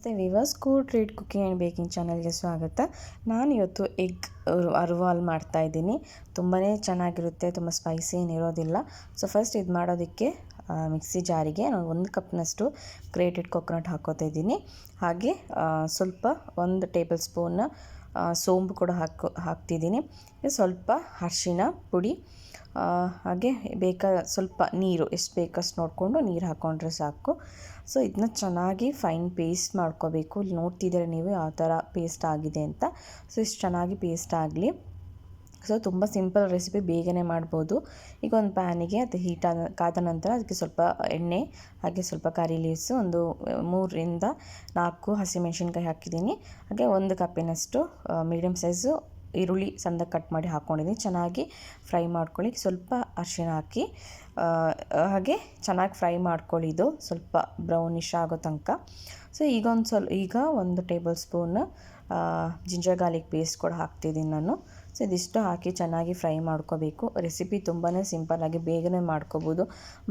ನಮಸ್ತೆ viewers, cool treat cooking and baking ಚಾನಲ್ಗೆ ಸ್ವಾಗತ. ನಾನು ಇವತ್ತು ಎಗ್ ಅರ್ವಾಲ್ ಮಾಡ್ತಾಯಿದ್ದೀನಿ. ತುಂಬಾ ಚೆನ್ನಾಗಿರುತ್ತೆ, ತುಂಬ ಸ್ಪೈಸಿ ಏನಿರೋದಿಲ್ಲ. ಸೊ ಫಸ್ಟ್ ಇದು ಮಾಡೋದಕ್ಕೆ ಮಿಕ್ಸಿ ಜಾರಿಗೆ ನಾನು 1 ಕಪ್ನಷ್ಟು ಗ್ರೇಟೆಡ್ ಕೊಕೊನಟ್ ಹಾಕ್ಕೋತಾ ಇದ್ದೀನಿ. ಹಾಗೆ ಸ್ವಲ್ಪ 1 ಟೇಬಲ್ ಸ್ಪೂನ್ ಸೋಂಪು ಕೂಡ ಹಾಕ್ತಿದ್ದೀನಿ. ಸ್ವಲ್ಪ ಅರಿಶಿನ ಪುಡಿ, ಹಾಗೆ ಸ್ವಲ್ಪ ನೀರು, ಎಷ್ಟು ಬೇಕಷ್ಟು ನೋಡಿಕೊಂಡು ನೀರು ಹಾಕ್ಕೊಂಡ್ರೆ ಸಾಕು. ಸೊ ಇದನ್ನ ಚೆನ್ನಾಗಿ ಫೈನ್ ಪೇಸ್ಟ್ ಮಾಡ್ಕೋಬೇಕು. ಇಲ್ಲಿ ನೋಡ್ತಿದ್ದೀರ ನೀವು ಯಾವ ಥರ ಪೇಸ್ಟ್ ಆಗಿದೆ ಅಂತ. ಸೊ ಇಷ್ಟು ಚೆನ್ನಾಗಿ ಪೇಸ್ಟ್ ಆಗಲಿ. ಸೊ ತುಂಬ ಸಿಂಪಲ್ ರೆಸಿಪಿ, ಬೇಗನೆ ಮಾಡ್ಬೋದು. ಈಗ ಒಂದು ಪ್ಯಾನಿಗೆ ಅದು ಕಾದ ನಂತರ ಅದಕ್ಕೆ ಸ್ವಲ್ಪ ಎಣ್ಣೆ, ಹಾಗೆ ಸ್ವಲ್ಪ ಕರಿ ಲೀವ್ಸು, ಒಂದು 3ರಿಂದ 4 ಹಸಿಮೆಣಸಿನ್ಕಾಯಿ ಹಾಕಿದ್ದೀನಿ. ಹಾಗೆ 1 ಕಪ್ಪಿನಷ್ಟು ಮೀಡಿಯಮ್ ಸೈಜು ಈರುಳ್ಳಿ ಸಣ್ಣದಾಗಿ ಕಟ್ ಮಾಡಿ ಹಾಕ್ಕೊಂಡಿದ್ದೀನಿ. ಚೆನ್ನಾಗಿ ಫ್ರೈ ಮಾಡ್ಕೊಳ್ಳಿ. ಸ್ವಲ್ಪ ಅರಿಶಿಣ ಹಾಕಿ ಹಾಗೆ ಚೆನ್ನಾಗಿ ಫ್ರೈ ಮಾಡ್ಕೊಳ್ಳಿ, ಇದು ಸ್ವಲ್ಪ ಬ್ರೌನಿಶ್ ಆಗೋ ತನಕ. ಸೊ ಈಗ 1 table spoon ginger garlic paste ಕೂಡ ಹಾಕ್ತಿದ್ದೀನಿ ನಾನು. ಸೊ ಇದಿಷ್ಟು ಹಾಕಿ ಚೆನ್ನಾಗಿ ಫ್ರೈ ಮಾಡ್ಕೋಬೇಕು. ರೆಸಿಪಿ ತುಂಬಾ ಸಿಂಪಲ್ಲಾಗಿ ಬೇಗನೆ ಮಾಡ್ಕೋಬೋದು.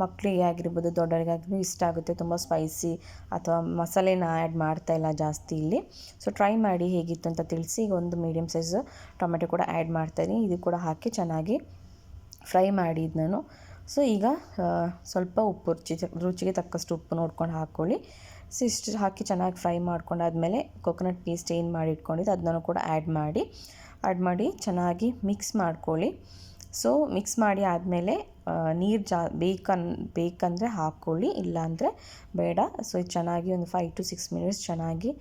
ಮಕ್ಕಳಿಗೆ ಆಗಿರ್ಬೋದು, ದೊಡ್ಡವರಿಗಾಗಿರ್ಬೋದು ಇಷ್ಟ ಆಗುತ್ತೆ. ತುಂಬ ಸ್ಪೈಸಿ ಅಥವಾ ಮಸಾಲೆನ ಆ್ಯಡ್ ಮಾಡ್ತಾಯಿಲ್ಲ ಜಾಸ್ತಿ ಇಲ್ಲಿ. ಸೊ ಟ್ರೈ ಮಾಡಿ ಹೇಗಿತ್ತು ಅಂತ ತಿಳಿಸಿ. ಈಗ 1 ಮೀಡಿಯಮ್ ಸೈಜ್ ಟೊಮೆಟೊ ಕೂಡ ಆ್ಯಡ್ ಮಾಡ್ತಾಯಿದ್ದೀನಿ. ಇದು ಕೂಡ ಹಾಕಿ ಚೆನ್ನಾಗಿ ಫ್ರೈ ಮಾಡಿದ್ದು ನಾನು. ಸೊ ಈಗ ಸ್ವಲ್ಪ ಉಪ್ಪು, ರುಚಿಗೆ ತಕ್ಕಷ್ಟು ಉಪ್ಪು ನೋಡ್ಕೊಂಡು ಹಾಕ್ಕೊಳ್ಳಿ. ಸೊ ಇಷ್ಟು ಹಾಕಿ ಚೆನ್ನಾಗಿ ಫ್ರೈ ಮಾಡ್ಕೊಂಡಾದ್ಮೇಲೆ ಕೊಕೊನಟ್ ಪೇಸ್ಟ್ ಏನು ಮಾಡಿ ಇಟ್ಕೊಂಡಿದ್ದು ಅದನ್ನು ಕೂಡ ಆ್ಯಡ್ ಮಾಡಿ ಚೆನ್ನಾಗಿ ಮಿಕ್ಸ್ ಮಾಡ್ಕೊಳ್ಳಿ. ಸೊ ಮಿಕ್ಸ್ ಮಾಡಿ ಆದಮೇಲೆ ನೀರು ಬೇಕಂದರೆ ಹಾಕ್ಕೊಳ್ಳಿ, ಇಲ್ಲಾಂದರೆ ಬೇಡ. ಸೊ ಇದು ಚೆನ್ನಾಗಿ ಒಂದು 5 to 6 ಮಿನಿಟ್ಸ್ ಚೆನ್ನಾಗಿ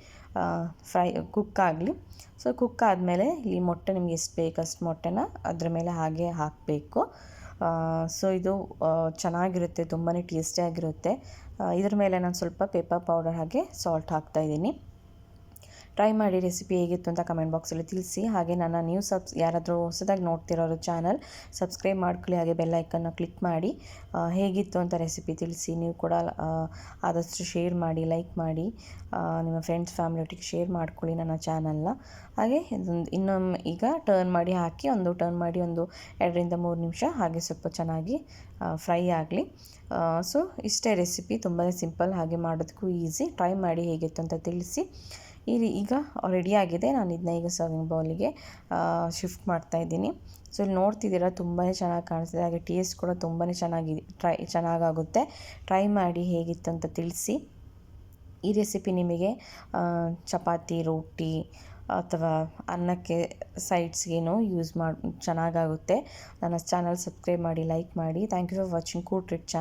ಕುಕ್ ಆಗಲಿ. ಸೊ ಕುಕ್ ಆದಮೇಲೆ ಈ ಮೊಟ್ಟೆ ನಿಮ್ಗೆ ಎಷ್ಟು ಬೇಕಷ್ಟು ಮೊಟ್ಟೆನ ಅದ್ರ ಮೇಲೆ ಹಾಗೆ ಹಾಕಬೇಕು. ಸೊ ಇದು ಚೆನ್ನಾಗಿರುತ್ತೆ, ತುಂಬಾ ಟೇಸ್ಟಿಯಾಗಿರುತ್ತೆ. ಇದ್ರ ಮೇಲೆ ನಾನು ಸ್ವಲ್ಪ ಪೆಪ್ಪರ್ ಪೌಡರ್ ಹಾಗೆ ಸಾಲ್ಟ್ ಹಾಕ್ತಾಯಿದ್ದೀನಿ. ಟ್ರೈ ಮಾಡಿ ರೆಸಿಪಿ ಹೇಗಿತ್ತು ಅಂತ ಕಮೆಂಟ್ ಬಾಕ್ಸಲ್ಲಿ ತಿಳಿಸಿ. ಹಾಗೆ ನನ್ನ ಯಾರಾದರೂ ಹೊಸದಾಗಿ ನೋಡ್ತಿರೋರು ಚಾನಲ್ ಸಬ್ಸ್ಕ್ರೈಬ್ ಮಾಡ್ಕೊಳ್ಳಿ, ಹಾಗೆ ಬೆಲ್ ಐಕನ್ನ ಕ್ಲಿಕ್ ಮಾಡಿ. ಹೇಗಿತ್ತು ಅಂತ ರೆಸಿಪಿ ತಿಳಿಸಿ. ನೀವು ಕೂಡ ಆದಷ್ಟು ಶೇರ್ ಮಾಡಿ, ಲೈಕ್ ಮಾಡಿ, ನಿಮ್ಮ ಫ್ರೆಂಡ್ಸ್ ಫ್ಯಾಮಿಲಿ ಒಟ್ಟಿಗೆ ಶೇರ್ ಮಾಡ್ಕೊಳ್ಳಿ ನನ್ನ ಚಾನಲ್ನ. ಹಾಗೆ ಇನ್ನೊಮ್ಮೆ ಈಗ ಟರ್ನ್ ಮಾಡಿ ಹಾಕಿ, ಒಂದು 2ರಿಂದ 3 ನಿಮಿಷ ಹಾಗೆ ಸ್ವಲ್ಪ ಚೆನ್ನಾಗಿ ಫ್ರೈ ಆಗಲಿ. ಸೊ ಇಷ್ಟೇ ರೆಸಿಪಿ, ತುಂಬಾ ಸಿಂಪಲ್, ಹಾಗೆ ಮಾಡೋದಕ್ಕೂ ಈಸಿ. ಟ್ರೈ ಮಾಡಿ ಹೇಗಿತ್ತು ಅಂತ ತಿಳಿಸಿ. ಈಗ ರೆಡಿಯಾಗಿದೆ. ನಾನು ಇದನ್ನ ಈಗ ಸರ್ವಿಂಗ್ ಬೌಲಿಗೆ ಶಿಫ್ಟ್ ಮಾಡ್ತಾಯಿದ್ದೀನಿ. ಸೊ ಇಲ್ಲಿ ನೋಡ್ತಿದ್ದೀರಾ ತುಂಬಾ ಚೆನ್ನಾಗಿ ಕಾಣಿಸ್ತಿದೆ, ಹಾಗೆ ಟೇಸ್ಟ್ ಕೂಡ ತುಂಬಾ ಚೆನ್ನಾಗಾಗುತ್ತೆ. ಟ್ರೈ ಮಾಡಿ ಹೇಗಿತ್ತು ಅಂತ ತಿಳಿಸಿ. ಈ ರೆಸಿಪಿ ನಿಮಗೆ ಚಪಾತಿ, ರೋಟಿ ಅಥವಾ ಅನ್ನಕ್ಕೆ ಸೈಡ್ಸ್ಗೇನೋ ಯೂಸ್ ಚೆನ್ನಾಗಾಗುತ್ತೆ. ನನ್ನ ಚಾನಲ್ ಸಬ್ಸ್ಕ್ರೈಬ್ ಮಾಡಿ, ಲೈಕ್ ಮಾಡಿ. Thank you for watching cool treat channel.